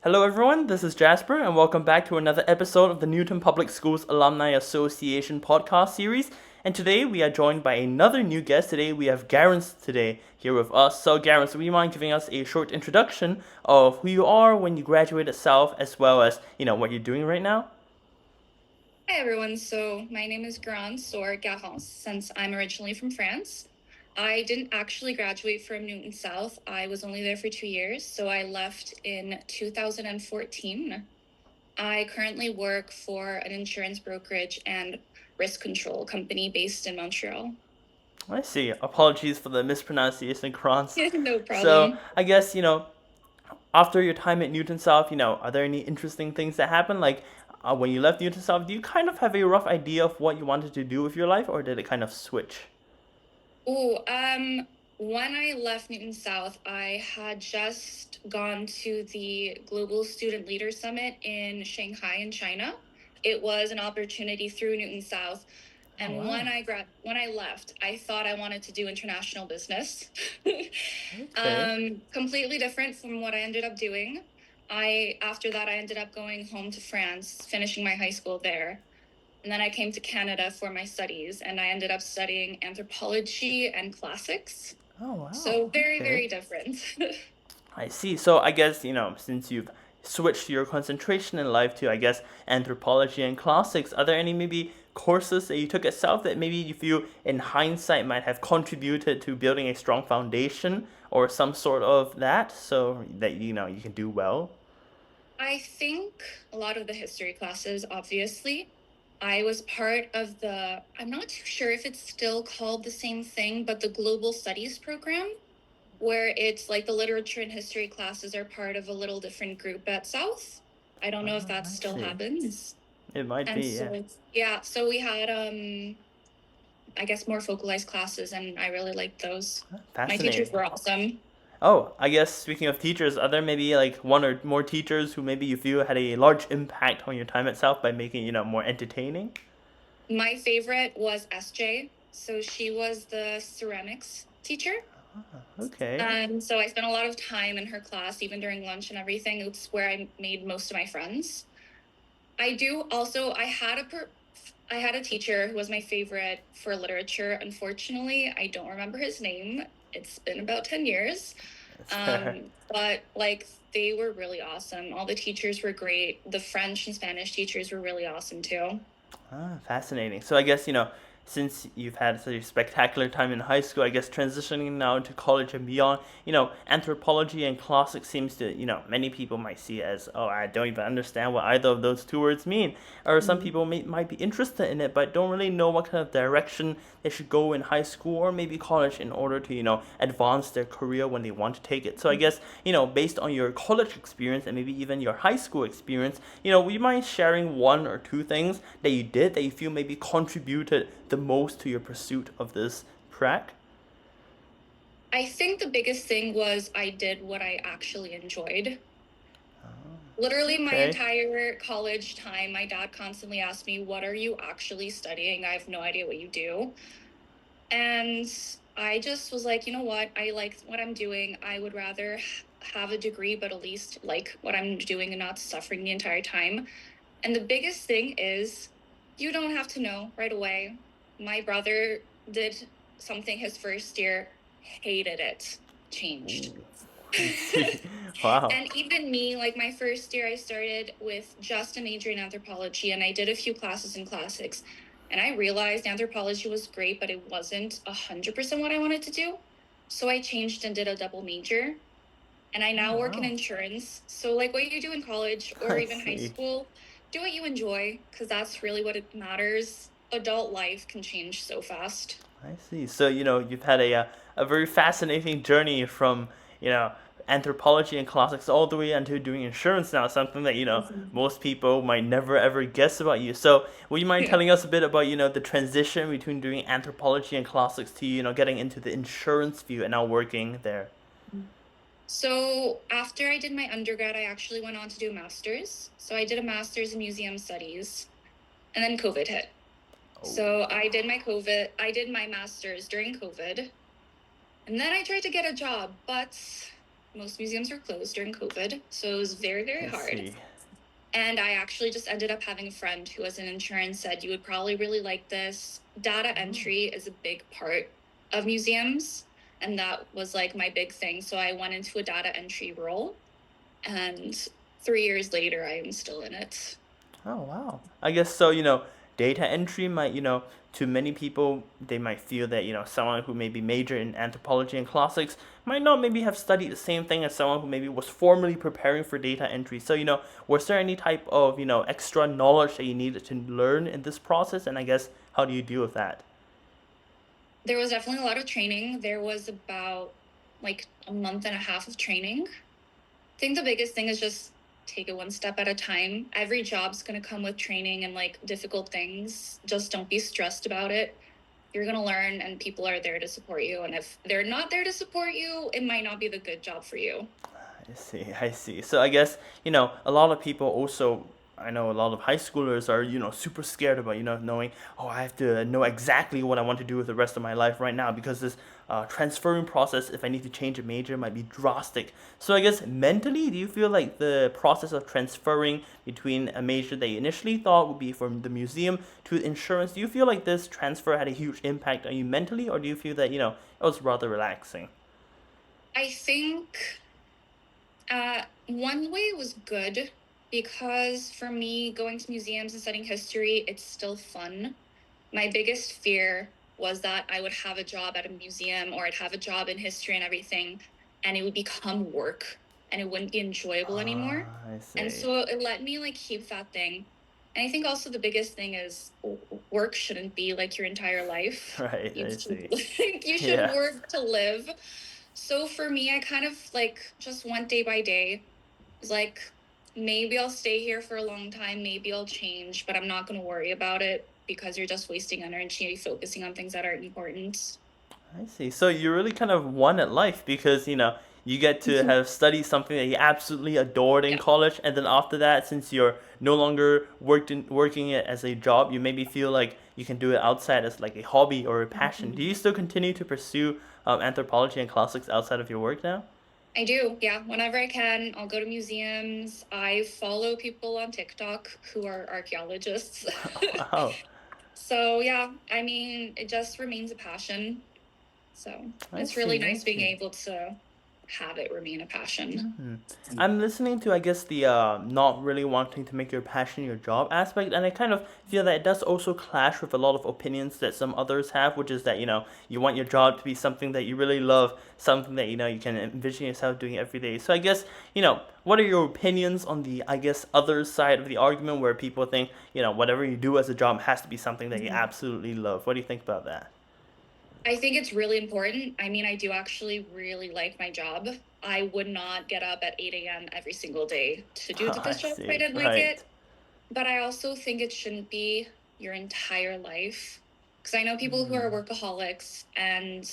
Hello, everyone. This is Jasper, and welcome back to another episode of the Newton Public Schools Alumni Association podcast series. And today we are joined by another new guest. Today we have Garance today here with us. So, Garance, would you mind giving us a short introduction of who you are when you graduated South, as well as what you're doing right now? Hi everyone, so my name is Garance or Garance since I'm originally from France. I didn't actually graduate from Newton South. I was only there for 2 years, so I left in 2014. I currently work for an insurance brokerage and risk control company based in Montreal. I see. Apologies for the mispronunciation, Grants. No So, problem. I guess after your time at Newton South, are there any interesting things that happened? Like when you left Newton South, do you kind of have a rough idea of what you wanted to do with your life, or did it kind of switch? When I left Newton South, I had just gone to the Global Student Leader Summit in Shanghai in China. It was an opportunity through Newton South. Oh And wow. when I left, I thought I wanted to do international business. Okay. Completely different from what I ended up doing. After that I ended up going home to France, finishing my high school there. And then I came to Canada for my studies, and I ended up studying anthropology and classics. Oh wow. So very, Okay. very different. I see. So I guess since you've switched your concentration in life to anthropology and classics, are there any maybe courses that you took at South that maybe you feel in hindsight might have contributed to building a strong foundation or some sort of that, so that you can do well? I think a lot of the history classes, obviously. I was part of I'm not too sure if it's still called the same thing, but the Global Studies program, where it's like the literature and history classes are part of a little different group at South. I don't know if that I still see. happens. It might And be, yeah. so, yeah, so we had I guess more focalized classes, and I really liked those. My teachers Fascinating. were awesome. Oh, I guess speaking of teachers, are there maybe like one or more teachers who maybe you feel had a large impact on your time at South by making more entertaining? My favorite was SJ. So she was the ceramics teacher. Okay. And so I spent a lot of time in her class, even during lunch and everything. It's where I made most of my friends. I do also, I had a teacher who was my favorite for literature. Unfortunately, I don't remember his name. It's been about 10 years. That's fair. But like they were really awesome. All the teachers were great. The French and Spanish teachers were really awesome too. Ah, fascinating. So I guess, since you've had such a spectacular time in high school, I guess transitioning now to college and beyond, anthropology and classics seems to, many people might see as, oh, I don't even understand what either of those two words mean. Or some people might be interested in it, but don't really know what kind of direction they should go in high school or maybe college in order to, advance their career when they want to take it. So I guess, based on your college experience and maybe even your high school experience, would you mind sharing one or two things that you did that you feel maybe contributed the most to your pursuit of this track? I think the biggest thing was I did what I actually enjoyed. Literally, my Okay. entire college time, my dad constantly asked me, "What are you actually studying? I have no idea what you do." And I just was like, you know what? I like what I'm doing. I would rather have a degree, but at least like what I'm doing and not suffering the entire time. And the biggest thing is you don't have to know right away. My brother did something his first year, hated it, changed. Ooh, I see. Wow. And even me, like my first year, I started with just a major in anthropology and I did a few classes in classics. And I realized anthropology was great, but it wasn't 100% what I wanted to do. So I changed and did a double major. And I Oh now work in wow. insurance. So, like what you do in college or I even high see. school, do what you enjoy because that's really what it matters. Adult life can change so fast. I see. So you've had a very fascinating journey from anthropology and classics all the way into doing insurance now. Something that Mhm. most people might never ever guess about you. So would you mind Yeah. telling us a bit about the transition between doing anthropology and classics to getting into the insurance field and now working there? So after I did my undergrad, I actually went on to do a master's. So I did a master's in museum studies, and then COVID hit. Oh. So I did my master's during COVID, and then I tried to get a job, but most museums were closed during COVID, so it was very, very I hard. see. And I actually just ended up having a friend who was in insurance said, you would probably really like this. Data Oh, entry is a big part of museums. And that was like my big thing. So I went into a data entry role. And 3 years later, I am still in it. oh wow. I guess so, data entry might, to many people, they might feel that, someone who maybe major in anthropology and classics might not maybe have studied the same thing as someone who maybe was formally preparing for data entry. So, was there any type of, extra knowledge that you needed to learn in this process? And I guess, how do you deal with that? There was definitely a lot of training. There was about like a month and a half of training. I think the biggest thing is just take it one step at a time. Every job's going to come with training and like difficult things. Just don't be stressed about it. You're going to learn, and people are there to support you. And if they're not there to support you, it might not be the good job for you. I see, I see. So I guess, a lot of people also, I know a lot of high schoolers are, super scared about, knowing, oh, I have to know exactly what I want to do with the rest of my life right now because this transferring process, if I need to change a major, might be drastic. So I guess mentally, do you feel like the process of transferring between a major that you initially thought would be from the museum to insurance, do you feel like this transfer had a huge impact on you mentally, or do you feel that, it was rather relaxing? I think one way it was good because for me, going to museums and studying history, it's still fun. My biggest fear was that I would have a job at a museum or I'd have a job in history and everything, and it would become work and it wouldn't be enjoyable anymore. I And see. so it let me like keep that thing. And I think also the biggest thing is work shouldn't be like your entire life. Right, You I should see. like you should Yeah. work to live. So for me, I kind of like just went day by day. It's like maybe I'll stay here for a long time, maybe I'll change, but I'm not going to worry about it because you're just wasting energy focusing on things that aren't important. I see. So you really kind of won at life because, you get to have studied something that you absolutely adored in Yeah. college, and then after that, since you're no longer working it as a job, you maybe feel like you can do it outside as like a hobby or a passion. Do you still continue to pursue anthropology and classics outside of your work now? I do. Yeah. Whenever I can, I'll go to museums. I follow people on TikTok who are archaeologists. Wow, So, yeah, I mean, it just remains a passion. So, I it's really see. I nice being see. able to have it remain a passion. Hmm. I'm listening to, I guess, the not really wanting to make your passion your job aspect, and I kind of feel that it does also clash with a lot of opinions that some others have, which is that, you want your job to be something that you really love, something that, you can envision yourself doing every day. So I guess, what are your opinions on the, I guess, other side of the argument where people think, whatever you do as a job has to be something that you absolutely love? What do you think about that? I think it's really important. I mean, I do actually really like my job. I would not get up at 8 a.m. every single day to do I this job if I see. didn't like Right. it. But I also think it shouldn't be your entire life. Because I know people who are Hmm. workaholics, and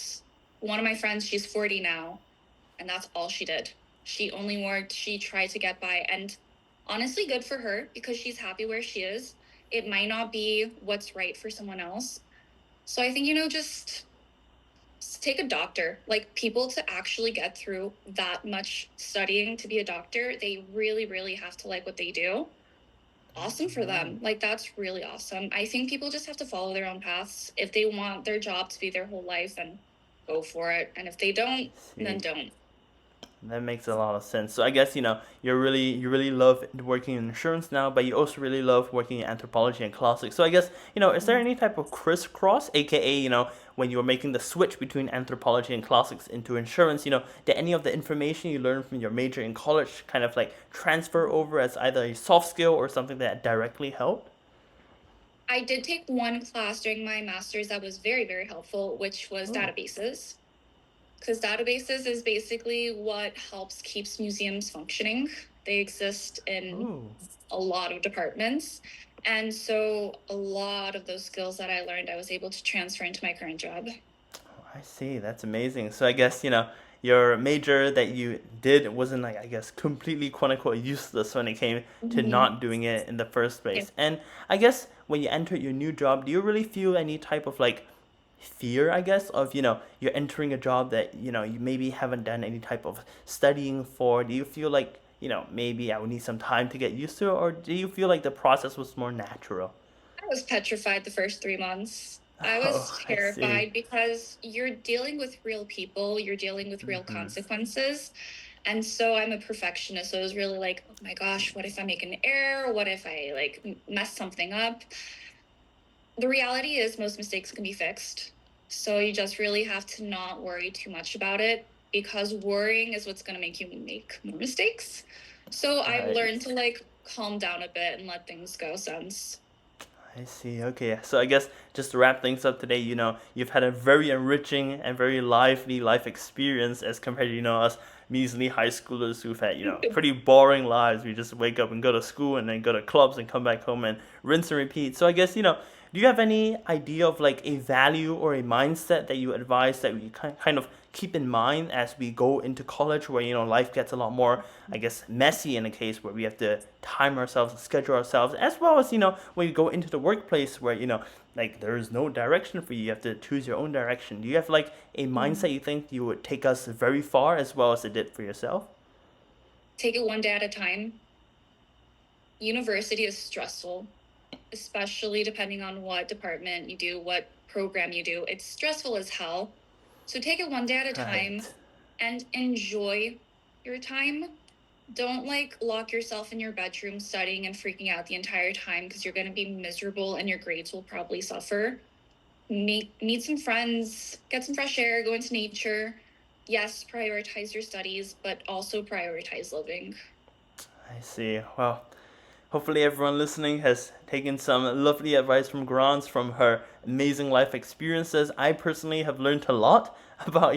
one of my friends, she's 40 now, and that's all she did. She only worked, she tried to get by. And honestly, good for her because she's happy where she is. It might not be what's right for someone else. So I think, just take a doctor. Like people to actually get through that much studying to be a doctor, they really, really have to like what they do. Awesome for them. Right. Like that's really awesome. I think people just have to follow their own paths. If they want their job to be their whole life, then go for it. And if they I don't, then see. don't. That makes a lot of sense. So I guess you really love working in insurance now, but you also really love working in anthropology and classics. So I guess is there any type of crisscross, aka when you were making the switch between anthropology and classics into insurance, did any of the information you learned from your major in college kind of like transfer over as either a soft skill or something that directly helped? I did take one class during my master's that was very, very helpful, which was Oh, databases. Because databases is basically what helps keeps museums functioning. They exist in oh. a lot of departments. And so a lot of those skills that I learned, I was able to transfer into my current job. I see. That's amazing. So I guess, your major that you did wasn't like, I guess, completely quote unquote useless when it came to Mm-hmm. not doing it in the first Yeah. place. And I guess when you enter your new job, do you really feel any type of like fear, I guess, of, you're entering a job that, you maybe haven't done any type of studying for? Do you feel like, maybe I would need some time to get used to it, or do you feel like the process was more natural? I was petrified the first 3 months. I was Oh, I see. terrified because you're dealing with real people, you're dealing with real Hmm. consequences. And so I'm a perfectionist. So it was really like, oh my gosh, what if I make an error? What if I like mess something up? The reality is most mistakes can be fixed. So you just really have to not worry too much about it because worrying is what's going to make you make more mistakes. So I've Right. learned to like calm down a bit and let things go since. I see. Okay. So I guess just to wrap things up today, you've had a very enriching and very lively life experience as compared to, us measly high schoolers who've had, pretty boring lives. We just wake up and go to school and then go to clubs and come back home and rinse and repeat. So I guess, do you have any idea of like a value or a mindset that you advise that we kind of keep in mind as we go into college where, life gets a lot more, I guess, messy in a case where we have to time ourselves and schedule ourselves, as well as, when you go into the workplace where, like there is no direction for you. You have to choose your own direction. Do you have like a mindset you think you would take us very far as well as it did for yourself? Take it one day at a time. University is stressful, especially depending on what department you do, what program you do. It's stressful as hell. So take it one day at a time Right. and enjoy your time. Don't like lock yourself in your bedroom studying and freaking out the entire time because you're going to be miserable and your grades will probably suffer. Meet some friends, get some fresh air, go into nature. Yes, prioritize your studies, but also prioritize living. I see. Well, hopefully, everyone listening has taken some lovely advice from Grants from her amazing life experiences. I personally have learned a lot about,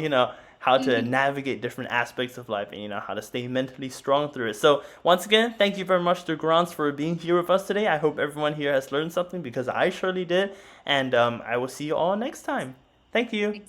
how to navigate different aspects of life and, how to stay mentally strong through it. So, once again, thank you very much to Grants for being here with us today. I hope everyone here has learned something because I surely did. And I will see you all next time. Thank you.